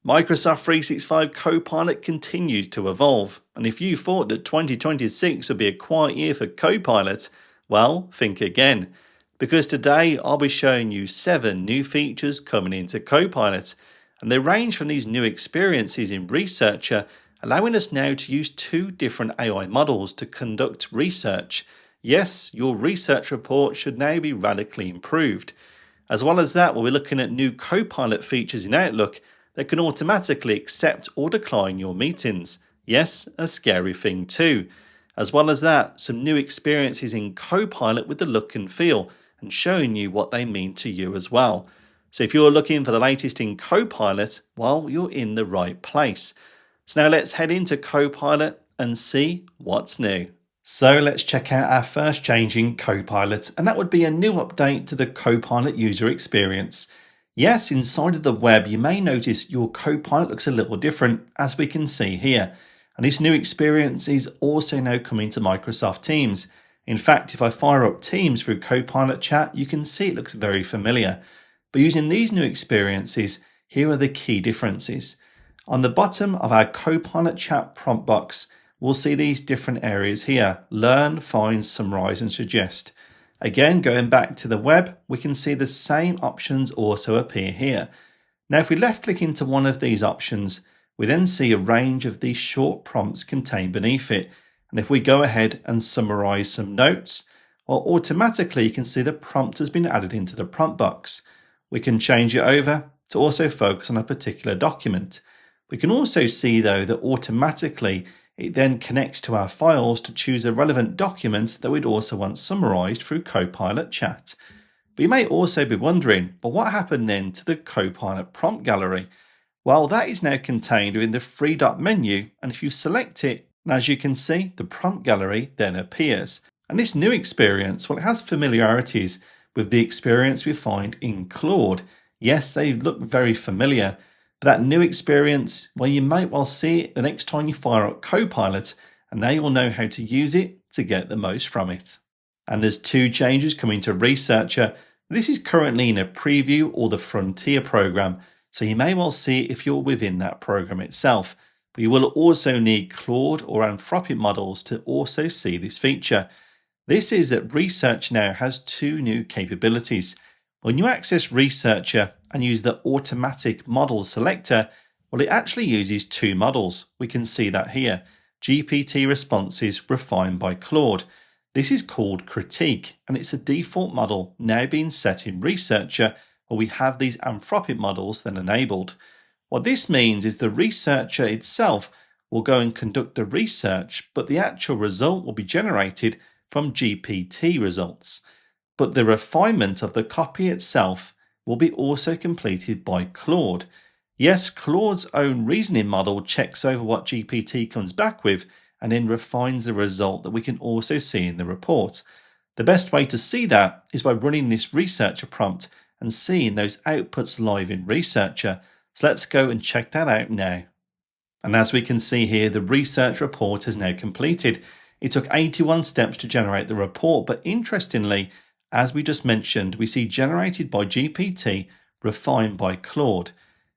Microsoft 365 Copilot continues to evolve, and if you thought that 2026 would be a quiet year for Copilot, well, think again. Because today I'll be showing you 7 new features coming into Copilot, and they range from these new experiences in Researcher, allowing us now to use 2 different AI models to conduct research. Yes, your research report should now be radically improved. As well as that, we'll be looking at new Copilot features in Outlook that can automatically accept or decline your meetings. Yes, a scary thing too. As well as that, some new experiences in Copilot with the look and feel and showing you what they mean to you as well. So if you're looking for the latest in Copilot, well, you're in the right place. So now let's head into Copilot and see what's new. So let's check out our first change in Copilot, and that would be a new update to the Copilot user experience. Yes, inside of the web, you may notice your Copilot looks a little different, as we can see here. And this new experience is also now coming to Microsoft Teams. In fact, if I fire up Teams through Copilot Chat, you can see it looks very familiar. But using these new experiences, here are the key differences. On the bottom of our Copilot Chat prompt box, we'll see these different areas here: learn, find, summarize, and suggest. Again, going back to the web, we can see the same options also appear here. Now, if we left click into one of these options, we then see a range of these short prompts contained beneath it. And if we go ahead and summarize some notes, well, automatically you can see the prompt has been added into the prompt box. We can change it over to also focus on a particular document. We can also see though that automatically it then connects to our files to choose a relevant document that we'd also want summarized through Copilot Chat. But you may also be wondering, but what happened then to the Copilot prompt gallery? Well, that is now contained within the 3-dot menu, and if you select it, as you can see, the prompt gallery then appears. And this new experience, well, it has familiarities with the experience we find in Claude. Yes, they look very familiar. But that new experience, well, you might well see it the next time you fire up Copilot, and now you'll know how to use it to get the most from it. And there's 2 changes coming to Researcher. This is currently in a preview or the Frontier program, so you may well see it if you're within that program itself. But you will also need Claude or Anthropic models to also see this feature. This is that Research now has 2 new capabilities. When you access Researcher and use the automatic model selector, well, it actually uses 2 models. We can see that here. GPT responses refined by Claude. This is called Critique, and it's a default model now being set in Researcher, where we have these Anthropic models then enabled. What this means is the Researcher itself will go and conduct the research, but the actual result will be generated from GPT results. But the refinement of the copy itself will be also completed by Claude. Yes, Claude's own reasoning model checks over what GPT comes back with and then refines the result that we can also see in the report. The best way to see that is by running this Researcher prompt and seeing those outputs live in Researcher. So let's go and check that out now. And as we can see here, the research report has now completed. It took 81 steps to generate the report, but interestingly, as we just mentioned, we see generated by GPT, refined by Claude.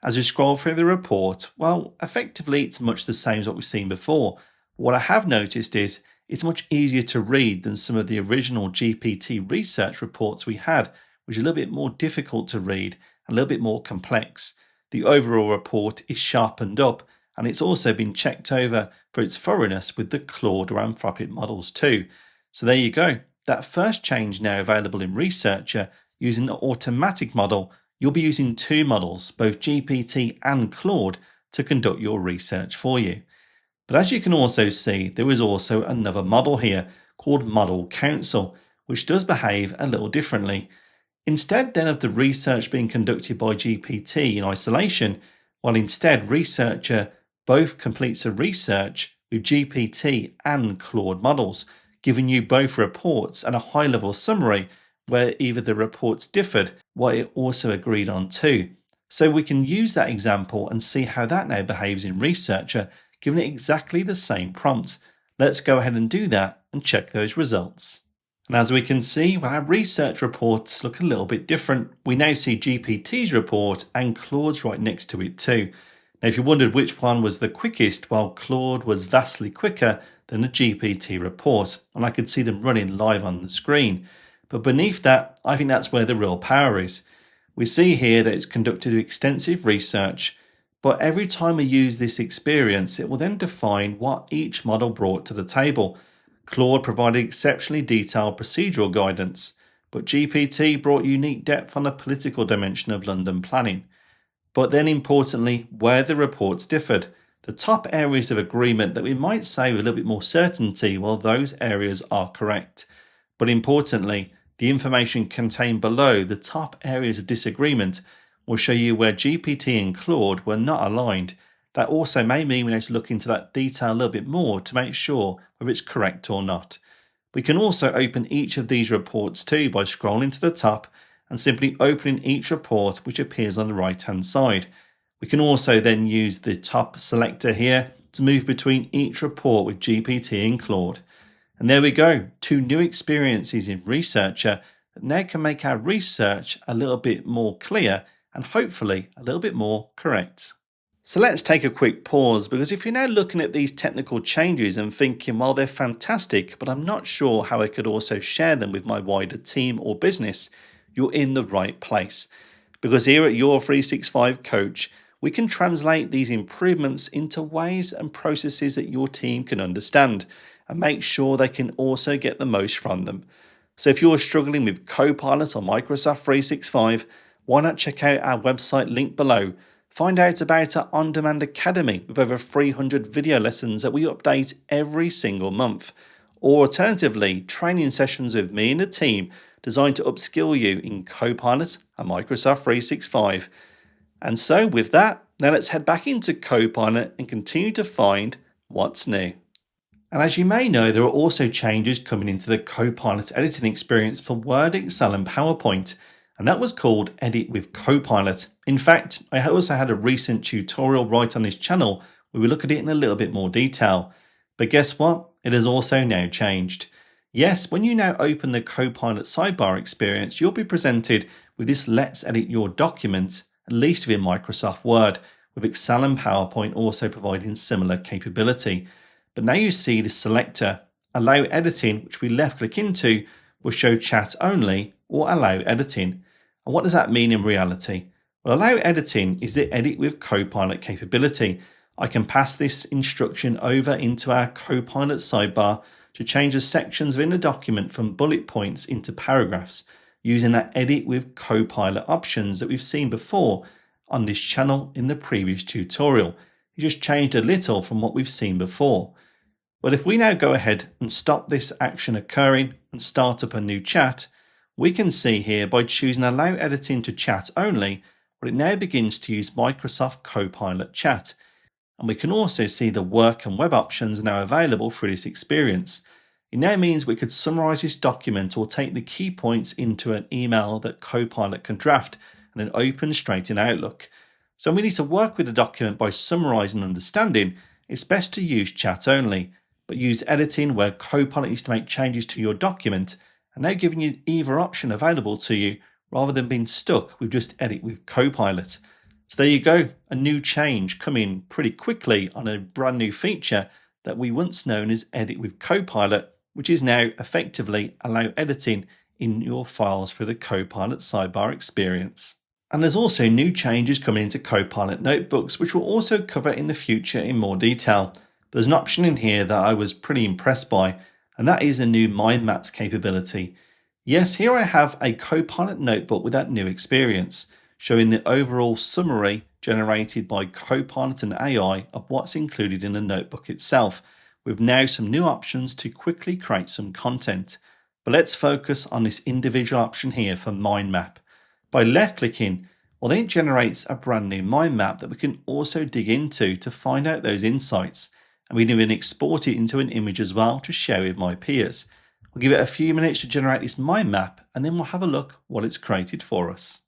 As we scroll through the report, well, effectively it's much the same as what we've seen before. What I have noticed is it's much easier to read than some of the original GPT research reports we had, which are a little bit more difficult to read and a little bit more complex. The overall report is sharpened up, and it's also been checked over for its thoroughness with the Claude or Anthropic models too. So there you go. That first change now available in Researcher using the automatic model. You'll be using 2 models, both GPT and Claude, to conduct your research for you. But as you can also see, there is also another model here called Model Council, which does behave a little differently. Instead then of the research being conducted by GPT in isolation, while instead Researcher both completes a research with GPT and Claude models, giving you both reports and a high-level summary where either the reports differed, what it also agreed on too. So we can use that example and see how that now behaves in Researcher, giving it exactly the same prompt. Let's go ahead and do that and check those results. And as we can see, well, our research reports look a little bit different. We now see GPT's report and Claude's right next to it too. Now, if you wondered which one was the quickest, well, Claude was vastly quicker than a GPT report, and I could see them running live on the screen. But beneath that, I think that's where the real power is. We see here that it's conducted extensive research, but every time we use this experience, it will then define what each model brought to the table. Claude provided exceptionally detailed procedural guidance, but GPT brought unique depth on the political dimension of London planning. But then importantly, where the reports differed. The top areas of agreement that we might say with a little bit more certainty, well, those areas are correct. But importantly, the information contained below the top areas of disagreement will show you where GPT and Claude were not aligned. That also may mean we need to look into that detail a little bit more to make sure whether it's correct or not. We can also open each of these reports too by scrolling to the top and simply opening each report which appears on the right hand side. We can also then use the top selector here to move between each report with GPT and Claude. And there we go, 2 new experiences in Researcher that now can make our research a little bit more clear and hopefully a little bit more correct. So let's take a quick pause, because if you're now looking at these technical changes and thinking, well, they're fantastic, but I'm not sure how I could also share them with my wider team or business, you're in the right place. Because here at Your 365 Coach, we can translate these improvements into ways and processes that your team can understand and make sure they can also get the most from them. So if you're struggling with Copilot or Microsoft 365, why not check out our website link below. Find out about our on-demand academy with over 300 video lessons that we update every single month. Or alternatively, training sessions with me and the team designed to upskill you in Copilot and Microsoft 365. And so with that, now let's head back into Copilot and continue to find what's new. And as you may know, there are also changes coming into the Copilot editing experience for Word, Excel and PowerPoint, and that was called Edit with Copilot. In fact, I also had a recent tutorial right on this channel where we look at it in a little bit more detail. But guess what? It has also now changed. Yes, when you now open the Copilot sidebar experience, you'll be presented with this Let's Edit Your Document, at least within Microsoft Word, with Excel and PowerPoint also providing similar capability. But now you see the selector, Allow Editing, which we left click into, will show Chat Only or Allow Editing. And what does that mean in reality? Well, Allow Editing is the Edit with Copilot capability. I can pass this instruction over into our Copilot sidebar to change the sections within a document from bullet points into paragraphs using that Edit with Copilot options that we've seen before on this channel in the previous tutorial. It just changed a little from what we've seen before. But if we now go ahead and stop this action occurring and start up a new chat, we can see here by choosing Allow Editing to Chat Only, but it now begins to use Microsoft Copilot Chat. And we can also see the work and web options are now available through this experience. It now means we could summarize this document or take the key points into an email that Copilot can draft and then open straight in Outlook. So when we need to work with the document by summarizing and understanding, it's best to use Chat Only, but use editing where Copilot needs to make changes to your document, and now giving you either option available to you rather than being stuck with just Edit with Copilot. So there you go, a new change coming pretty quickly on a brand new feature that we once known as Edit with Copilot, which is now effectively Allow Editing in your files for the Copilot sidebar experience. And there's also new changes coming into Copilot notebooks, which we'll also cover in the future in more detail. There's an option in here that I was pretty impressed by, and that is a new mind maps capability. Yes, here I have a Copilot notebook with that new experience, showing the overall summary generated by Copilot and AI of what's included in the notebook itself, with now some new options to quickly create some content. But let's focus on this individual option here for mind map. By left clicking, well, then it generates a brand new mind map that we can also dig into to find out those insights. And we can even export it into an image as well to share with my peers. We'll give it a few minutes to generate this mind map, and then we'll have a look what it's created for us.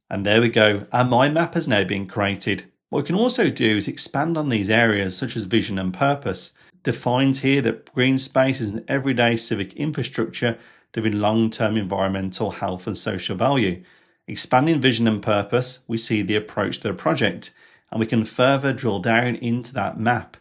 And there we go, our mind map has now been created. What we can also do is expand on these areas such as vision and purpose. Defines here that green space is an everyday civic infrastructure delivering long-term environmental health and social value. Expanding vision and purpose, we see the approach to the project, and we can further drill down into that map.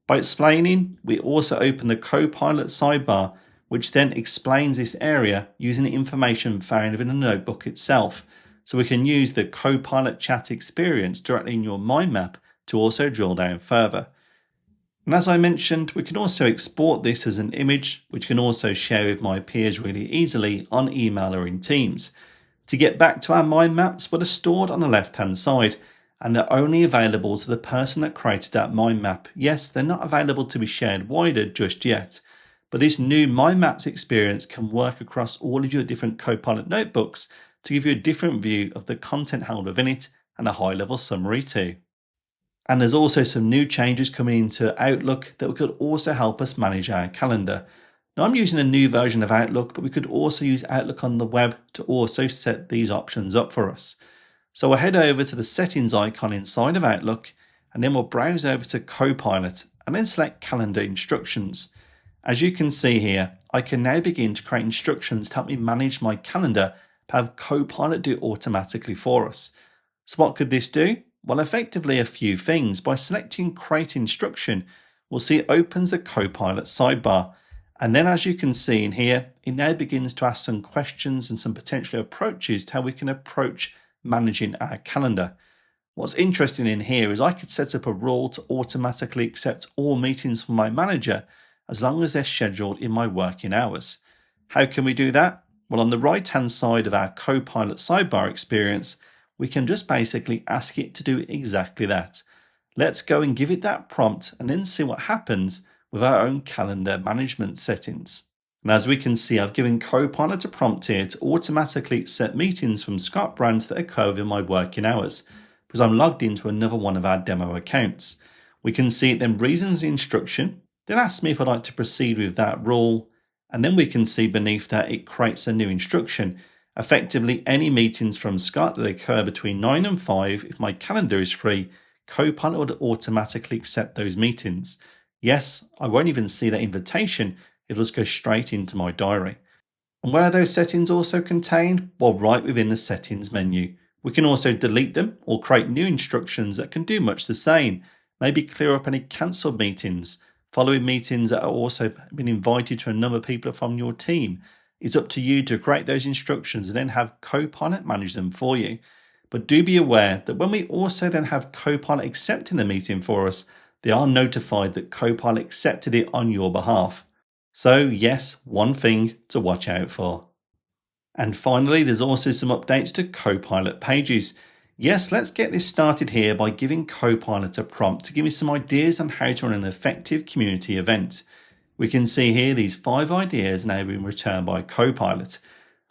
By explaining, we also open the Copilot sidebar, which then explains this area using the information found within the notebook itself. So we can use the Copilot chat experience directly in your mind map to also drill down further. And as I mentioned, we can also export this as an image, which can also share with my peers really easily on email or in Teams. To get back to our mind maps, what are stored on the left-hand side, and they're only available to the person that created that mind map. Yes, they're not available to be shared wider just yet, but this new mind maps experience can work across all of your different Copilot notebooks to give you a different view of the content held within it and a high-level summary too. And there's also some new changes coming into Outlook that could also help us manage our calendar. Now I'm using a new version of Outlook, but we could also use Outlook on the web to also set these options up for us. So we'll head over to the settings icon inside of Outlook, and then we'll browse over to Copilot and then select calendar instructions. As you can see here, I can now begin to create instructions to help me manage my calendar, but have Copilot do it automatically for us. So what could this do? Well, effectively a few things. By selecting Create Instruction, we'll see it opens the Copilot sidebar. And then as you can see in here, it now begins to ask some questions and some potential approaches to how we can approach managing our calendar. What's interesting in here is I could set up a rule to automatically accept all meetings from my manager as long as they're scheduled in my working hours. How can we do that? Well, on the right-hand side of our Copilot sidebar experience, we can just basically ask it to do exactly that. Let's go and give it that prompt and then see what happens with our own calendar management settings. And as we can see, I've given Copilot a prompt here to automatically accept meetings from Brant that occur within my working hours, because I'm logged into another one of our demo accounts. We can see it then reasons the instruction, then asks me if I'd like to proceed with that rule, and then we can see beneath that it creates a new instruction. Effectively, any meetings from Scott that occur between 9 and 5, if my calendar is free, Copilot would automatically accept those meetings. Yes, I won't even see that invitation, it'll just go straight into my diary. And where are those settings also contained? Well, right within the settings menu. We can also delete them or create new instructions that can do much the same. Maybe clear up any cancelled meetings, following meetings that are also been invited to a number of people from your team. It's up to you to create those instructions and then have Copilot manage them for you. But do be aware that when we also then have Copilot accepting the meeting for us, they are notified that Copilot accepted it on your behalf. So yes, one thing to watch out for. And finally, there's also some updates to Copilot Pages. Yes, let's get this started here by giving Copilot a prompt to give me some ideas on how to run an effective community event. We can see here these 5 ideas now being returned by Copilot.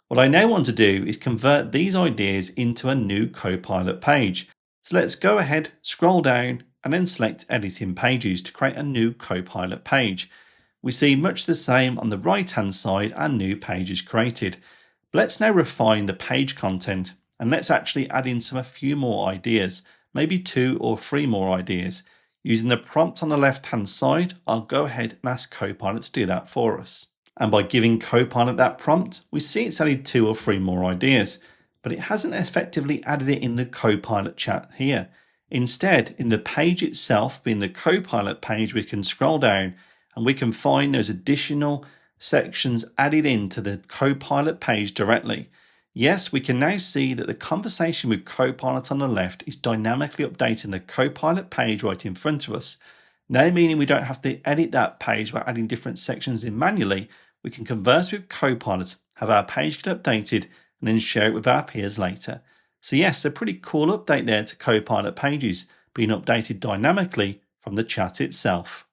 What I now want to do is convert these ideas into a new Copilot page. So let's go ahead, scroll down, and then select Edit in Pages to create a new Copilot page. We see much the same on the right-hand side, our new page is created. But let's now refine the page content, and let's actually add in a few more ideas, maybe 2 or 3 more ideas. Using the prompt on the left-hand side, I'll go ahead and ask Copilot to do that for us. And by giving Copilot that prompt, we see it's added 2 or 3 more ideas, but it hasn't effectively added it in the Copilot chat here. Instead, in the page itself, being the Copilot page, we can scroll down and we can find those additional sections added into the Copilot page directly. Yes, we can now see that the conversation with Copilot on the left is dynamically updating the Copilot page right in front of us. Now meaning we don't have to edit that page by adding different sections in manually, we can converse with Copilot, have our page get updated, and then share it with our peers later. So yes, a pretty cool update there to Copilot Pages, being updated dynamically from the chat itself.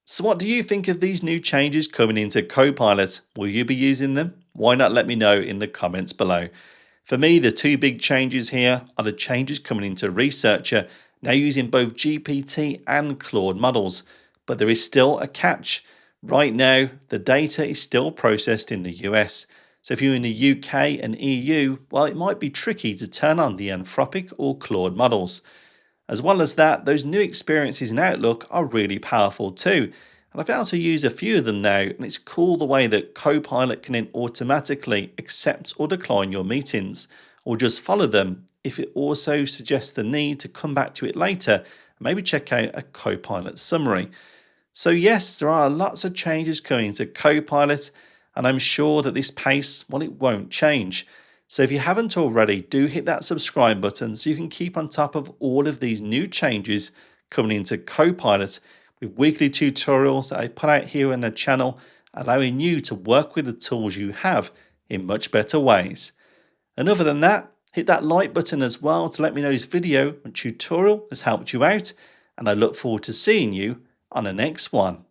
So what do you think of these new changes coming into Copilot? Will you be using them? Why not let me know in the comments below. For me, the 2 big changes here are the changes coming into Researcher, now using both GPT and Claude models. But there is still a catch. Right now, the data is still processed in the US. So if you're in the UK and EU, well, it might be tricky to turn on the Anthropic or Claude models. As well as that, those new experiences in Outlook are really powerful too. And I've been able to use a few of them now, and it's cool the way that Copilot can then automatically accept or decline your meetings, or just follow them if it also suggests the need to come back to it later and maybe check out a Copilot summary. So yes, there are lots of changes coming to Copilot, and I'm sure that this pace, well, it won't change. So if you haven't already, do hit that subscribe button so you can keep on top of all of these new changes coming into Copilot with weekly tutorials that I put out here on the channel, allowing you to work with the tools you have in much better ways. And other than that, hit that like button as well to let me know this video and tutorial has helped you out, and I look forward to seeing you on the next one.